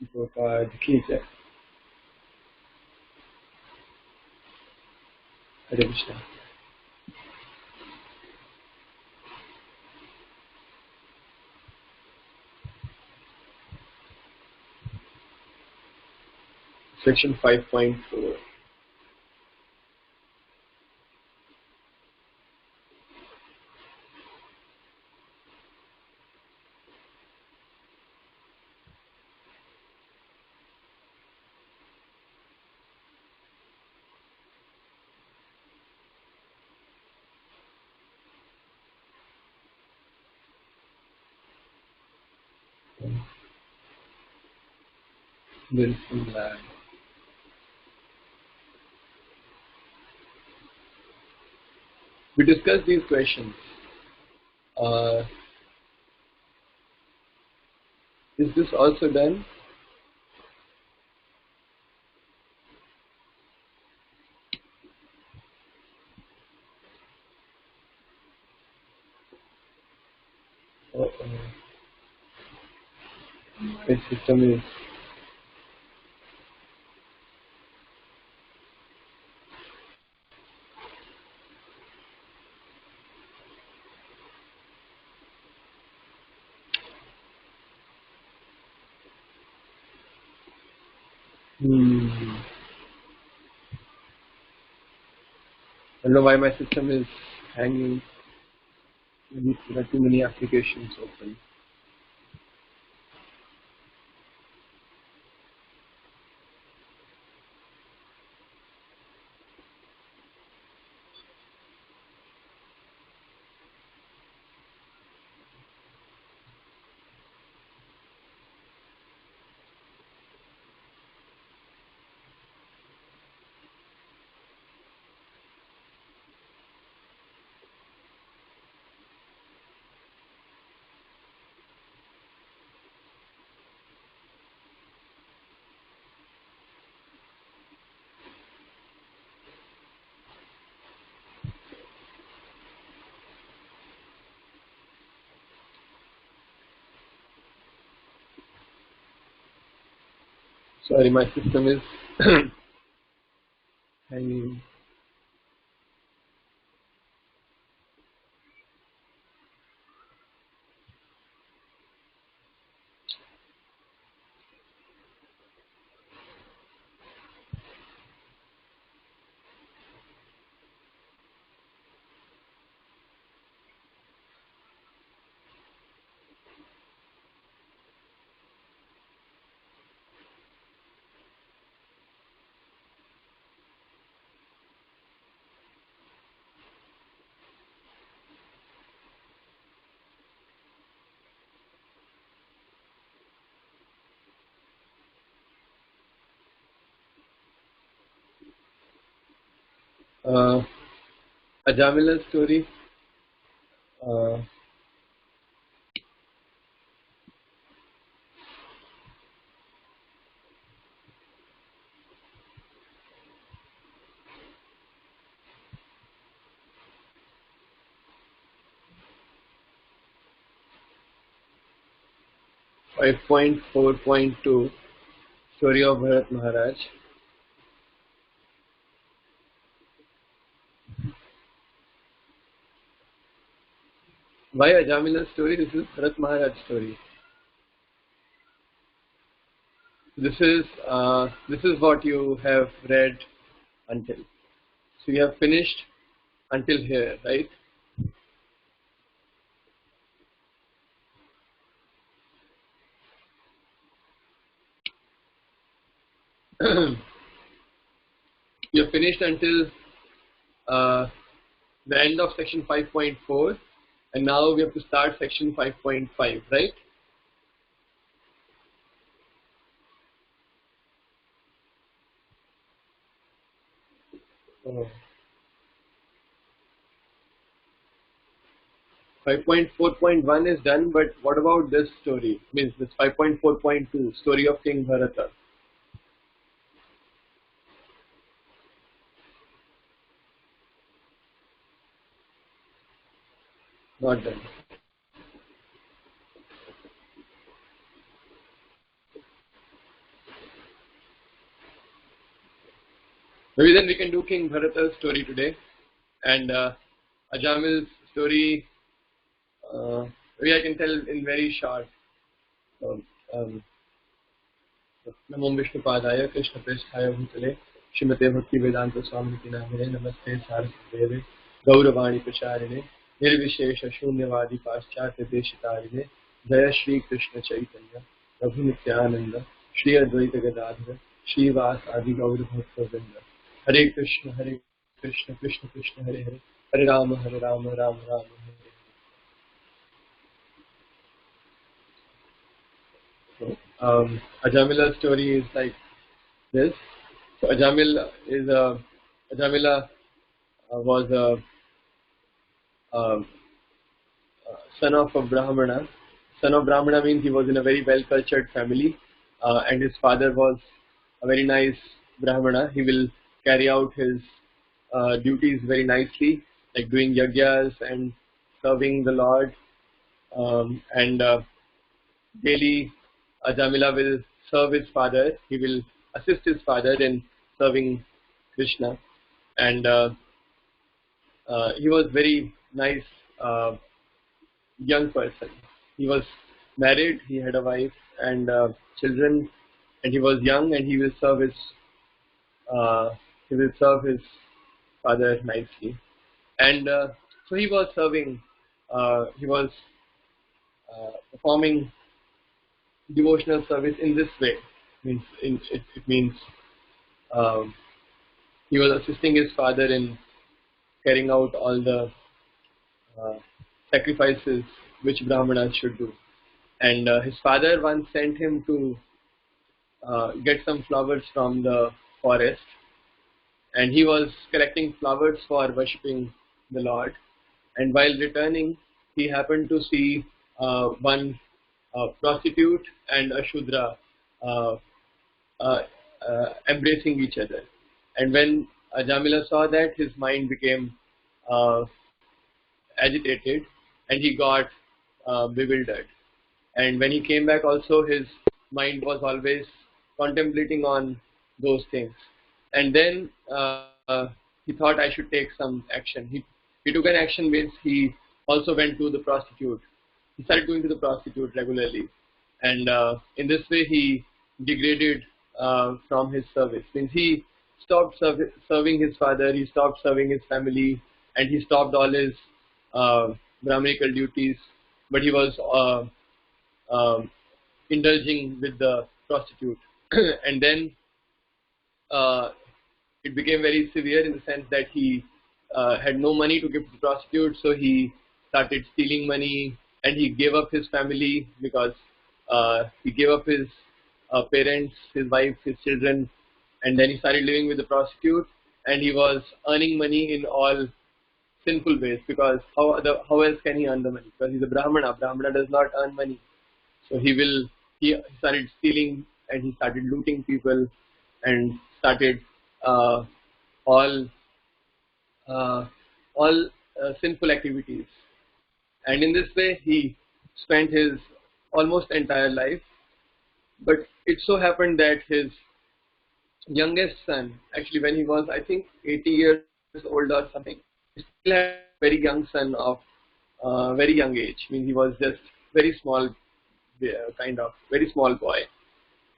Card ठीक है। हरे Krishna. Section 5.4. Willful lag. We discussed these questions. Uh, is this also done? My system is. I don't know why my system is hanging. Maybe there are too many applications open. Sorry, my system is hanging. Ajamila story. Uh, 5.4.2 Story of Bharat Maharaj. Why Ajamila story? This is Bharat Maharaj story. This is what you have read until. So you have finished until here, right? You have finished until uh, the end of section 5.4, and now we have to start section 5.5, right? Oh. 5.4.1 is done, but what about this story? Means this 5.4.2 story of King Bharata. Not done. Maybe then we can do King Bharata's story today, and Ajamil's story. Maybe I can tell in very short. So, नमो विष्णुपादाय कृष्णप्रेष्ठाय भूतले श्रीमते भक्ति वेदांत स्वामी नामिने नमस्ते सारस्वते गौरवाणी प्रचारिणे निर्विशेष शून्यवादी पाश्चात्य देशतारिणे जय श्री कृष्ण चैतन्य प्रभु नित्यानंद श्री अद्वैत गदाधर श्रीवास आदि गौर भक्तवृंद हरे Krishna Krishna Krishna Hare Hare Hare Ram Ram Ram Hare Hare. Ajamila's story is like this. So Ajamila was a son of a Brahmana. Son of Brahmana means he was in a very well-cultured family, and his father was a very nice Brahmana. He will carry out his duties very nicely, like doing yagyas and serving the Lord, and daily Ajamila will serve his father. He will assist his father in serving Krishna, and he was very nice young person. He was married. He had a wife and children, and he was young. And uh, he will serve his father nicely. And so he was serving. He was performing devotional service in this way. It means um, he was assisting his father in carrying out all the uh, sacrifices which Brahmanas should do. And his father once sent him to get some flowers from the forest, and he was collecting flowers for worshipping the Lord. And while returning, he happened to see one prostitute and a Shudra uh, embracing each other. And when Ajamila saw that, his mind became uh, agitated, and he got bewildered. And when he came back also, his mind was always contemplating on those things. And then he thought, I should take some action. He took an action means he also went to the prostitute. He started going to the prostitute regularly. And in this way he degraded from his service. Means he stopped serving his father, he stopped serving his family, and he stopped all his Brahminical duties. But he was indulging with the prostitute. And then it became very severe in the sense that he had no money to give to the prostitute, so he started stealing money, and he gave up his family because he gave up his parents, his wife, his children, and then he started living with the prostitute, and he was earning money in all sinful ways, because how else can he earn the money? Because he's a Brahmana. Brahmana does not earn money. So he started stealing, and he started looting people, and started all uh, sinful activities. And in this way, he spent his almost entire life. But it so happened that his youngest son, actually when he was, I think, 80 years old or something, he still had a very young son of very young age. I mean, he was just very small, kind of very small boy.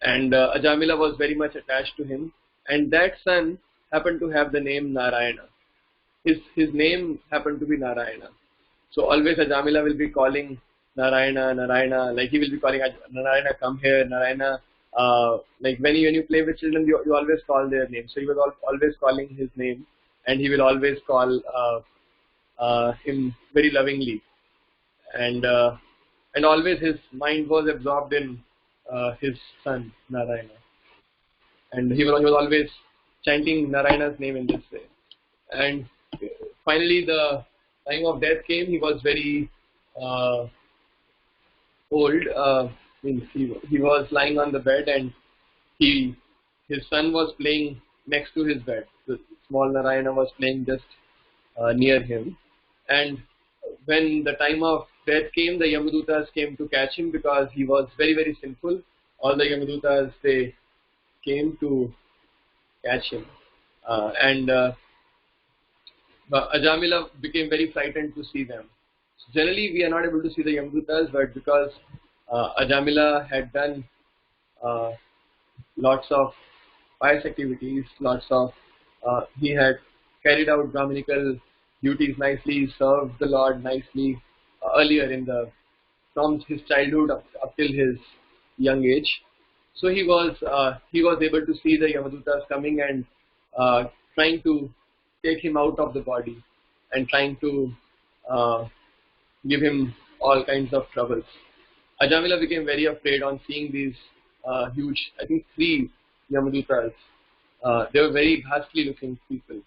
And Ajamila was very much attached to him. And that son happened to have the name Narayana. His name happened to be Narayana. So always Ajamila will be calling Narayana, Narayana, like he will be calling Narayana, come here, Narayana. Like when you play with children, you always call their name. So he was always calling his name, and he will always call him very lovingly. And always his mind was absorbed in his son Narayana, and he was always chanting Narayana's name in this way. And finally, the time of death came. He was very old. Means he was lying on the bed, and his son was playing next to his bed. The small Narayana was playing just near him. And when the time of death came, the Yamadutas came to catch him because he was very, very sinful. All the Yamadutas, they came to catch him. and Ajamila became very frightened to see them. Generally, we are not able to see the Yamadutas, but because Ajamila had done uh, lots of pious activities, he had carried out Brahminical duties nicely, served the Lord nicely earlier from his childhood up till his young age. So he was able to see the Yamadutas coming and trying to take him out of the body and trying to uh, give him all kinds of troubles. Ajamila became very afraid on seeing these huge, I think three Yamadutas. They were very ghastly looking people.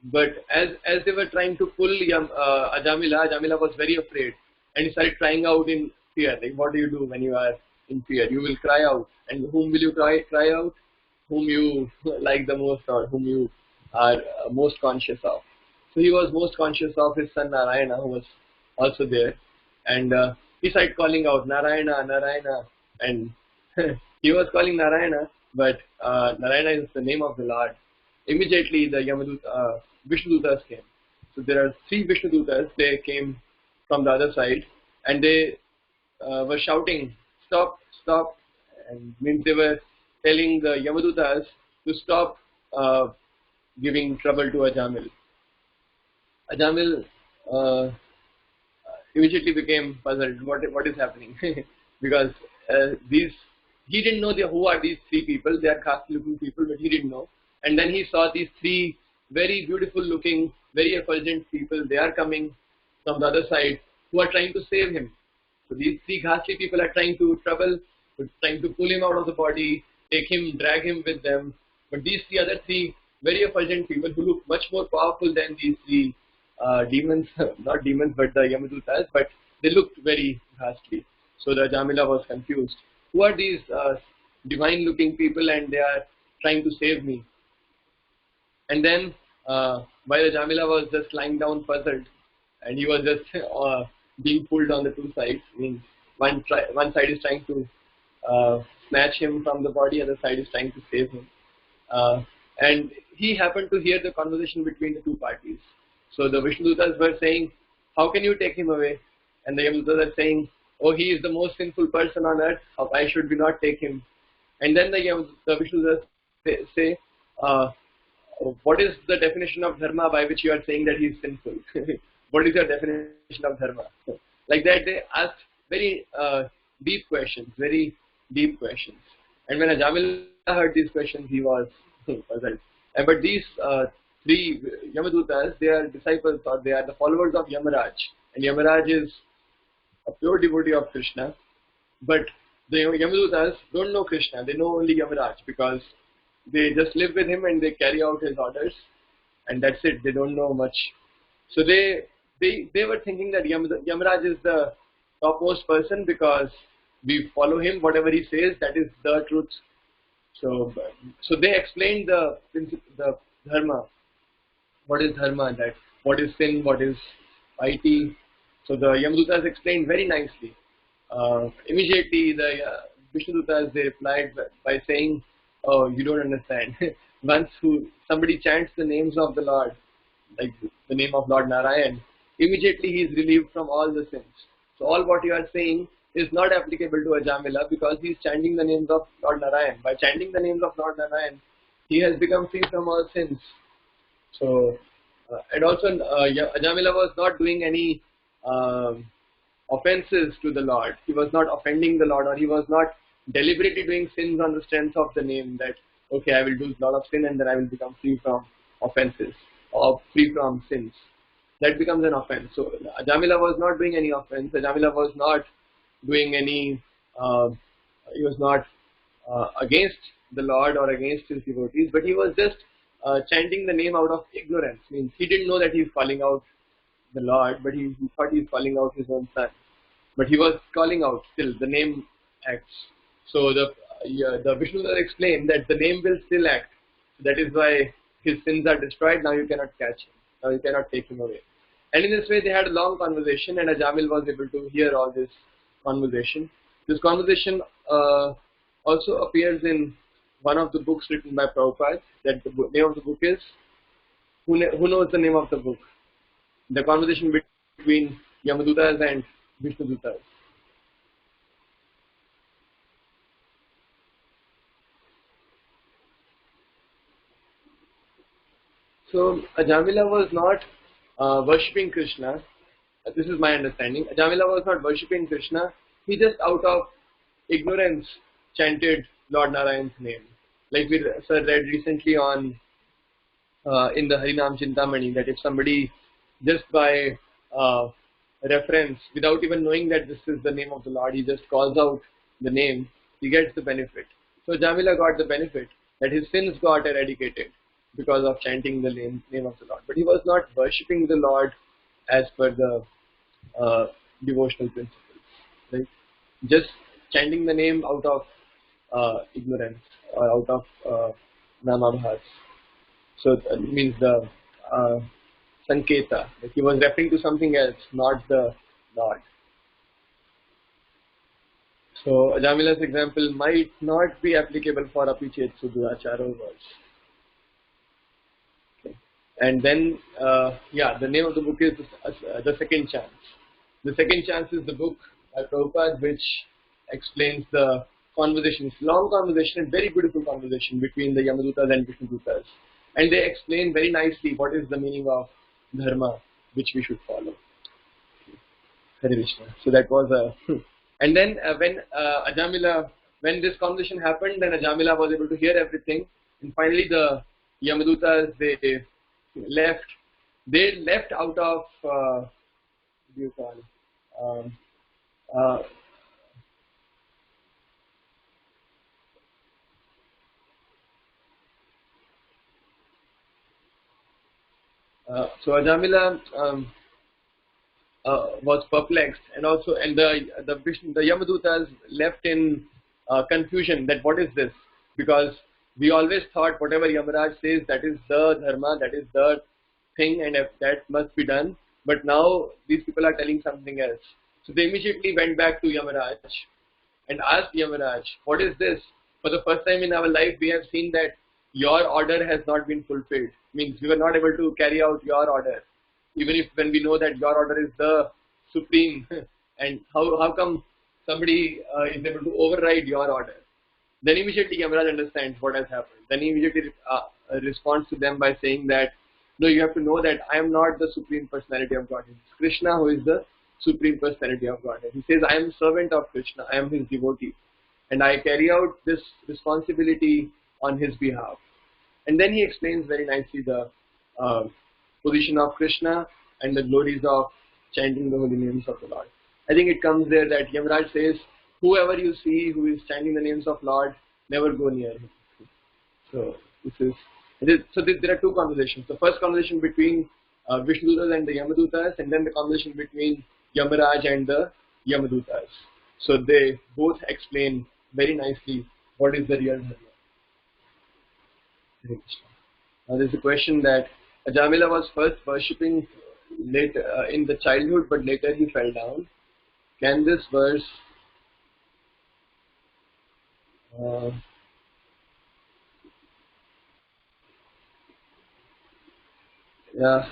But as they were trying to pull Ajamila was very afraid, and he started crying out in fear. Like, what do you do when you are in fear? You will cry out, and whom will you cry out? Whom you like the most, or whom you are most conscious of. So he was most conscious of his son Narayana, who was also there, and he started calling out Narayana, Narayana, and he was calling Narayana, but Narayana is the name of the Lord. Immediately the Vishnudutas came. So there are three Vishnudutas. They came from the other side, and they were shouting, "Stop, stop!" And means they were telling the Yamadutas to stop giving trouble to Ajamil. Ajamil immediately became puzzled. What is happening? Because these he didn't know who are these three people. They are caste-looking people, but he didn't know. And then he saw these three very beautiful-looking, very effulgent people. They are coming from the other side, who are trying to save him. So these three ghastly people are trying to trying to pull him out of the body, take him, drag him with them. But these other three very effulgent people who look much more powerful than these three demons, not demons, but the Yamadutas, but they looked very ghastly. So the Jamila was confused. Who are these divine-looking people, and they are trying to save me? And then, while the Jamila was just lying down puzzled, and he was just being pulled on the two sides, means one side is trying to snatch him from the body, other side is trying to save him. And he happened to hear the conversation between the two parties. So the Vishnudutas were saying, "How can you take him away?" And the Yamadutas are saying, "Oh, he is the most sinful person on earth. Why should we not take him?" And then the Vishnudutas say, "What is the definition of dharma by which you are saying that he is sinful? What is your definition of dharma?" Like that, they asked very deep questions, very deep questions. And when Ajamila heard these questions, he was puzzled. But these three Yamadutas, they are disciples, or they are the followers of Yamaraj. And Yamaraj is a pure devotee of Krishna. But the Yamadutas don't know Krishna, they know only Yamaraj, because they just live with him and they carry out his orders, and that's it. They don't know much. So they were thinking that Yamaraj is the topmost person because we follow him. Whatever he says, that is the truth. So they explained the dharma. What is dharma? That what is sin? What is piety? So the Yamadutas explained very nicely. Immediately the Vishnudutas, they replied by saying, "Oh, you don't understand. Once somebody chants the names of the Lord, like the name of Lord Narayan, immediately he is relieved from all the sins. So all what you are saying is not applicable to Ajamila, because he is chanting the names of Lord Narayan. By chanting the names of Lord Narayan, he has become free from all sins." So, and also Ajamila was not doing any offenses to the Lord. He was not offending the Lord, or he was not deliberately doing sins on the strength of the name, that okay, I will do a lot of sin and then I will become free from offenses or free from sins. That becomes an offense. So Ajamila was not doing any offense. Ajamila was not doing any, he was not against the Lord or against his devotees, but he was just chanting the name out of ignorance. Means he didn't know that he is calling out the Lord, but he thought he is calling out his own son. But he was calling out still, the name acts. So the Vishnudutas explained that the name will still act. That is why his sins are destroyed. Now you cannot catch him. Now you cannot take him away. And in this way they had a long conversation, and Ajamil was able to hear all this conversation. This conversation also appears in one of the books written by Prabhupada. That the name of the book is, who knows the name of the book? The conversation between Yamadutas and Vishnudutas. So Ajamila was not worshipping Krishna. This is my understanding. Ajamila was not worshipping Krishna. He just out of ignorance chanted Lord Narayan's name. Like we sir read recently on in the Harinam Chintamani, that if somebody just by reference, without even knowing that this is the name of the Lord, he just calls out the name, he gets the benefit. So Jamila got the benefit that his sins got eradicated because of chanting the name of the Lord. But he was not worshipping the Lord as per the devotional principles. Right? Just chanting the name out of ignorance or out of namabhas. So it means the sanketa. Like he was referring to something else, not the Lord. So Ajamila's example might not be applicable for Apichet Suduracharo verse. Okay. And then, the name of the book is The Second Chance. The Second Chance is the book by Prabhupada which explains the conversation. It's long conversation, very beautiful conversation between the Yamadutas and Vishnudutas. And they explain very nicely what is the meaning of dharma which we should follow. Hare Krishna. So that was a... And then when Ajamila, when this conversation happened, then Ajamila was able to hear everything. And finally the Yamadutas, they left. They left out of, what do you call it? So Ajamila was perplexed, and the Yamadutas left in confusion that what is this? Because we always thought whatever Yamaraj says, that is the dharma, that is the thing, and that must be done. But now these people are telling something else. So they immediately went back to Yamaraj and asked Yamaraj, what is this? For the first time in our life, we have seen that your order has not been fulfilled. Means we were not able to carry out your order. Even if when we know that your order is the supreme, and how come somebody is able to override your order? Then immediately Yamaraj understands what has happened. Then he immediately responds to them by saying that, no, you have to know that I am not the supreme personality of Godhead. It's Krishna who is the supreme personality of Godhead. He says, I am servant of Krishna, I am his devotee, and I carry out this responsibility on his behalf. And then he explains very nicely the position of Krishna and the glories of chanting the holy names of the Lord. I think it comes there that Yamaraj says, whoever you see who is chanting the names of Lord, never go near him. So there are two conversations. The first conversation between Vishnudutas and the Yamadutas, and then the conversation between Yamaraj and the Yamadutas. So they both explain very nicely what is the real dharma. Now there is a question that Ajamila was first worshipping later in the childhood, but later he fell down. Can this verse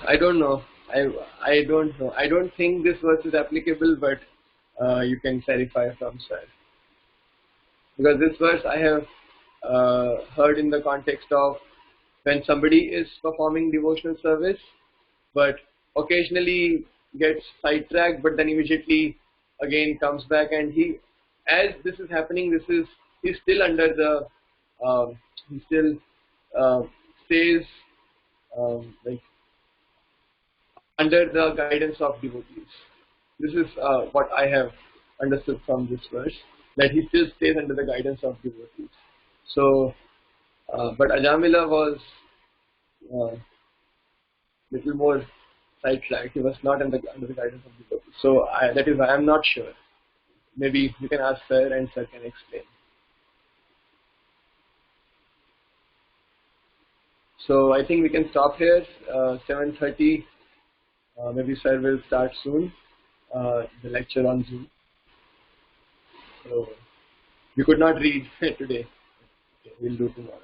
I don't know. I don't know. I don't think this verse is applicable, but you can clarify from sir. Because this verse I have heard in the context of when somebody is performing devotional service, but occasionally gets sidetracked, but then immediately again comes back, and as this is happening, he's still under the he still stays like under the guidance of devotees. This is what I have understood from this verse, that he still stays under the guidance of devotees. So, but Ajamila was little more sidetracked. He was not under the guidance of devotees. So that is why I am not sure. Maybe you can ask sir, and sir can explain. So I think we can stop here. 7:30. Maybe sir will start soon. The lecture on Zoom. So we could not read today. Okay, we'll do tomorrow.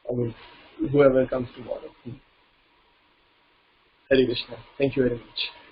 I mean, whoever comes tomorrow. Hare Krishna. Thank you very much.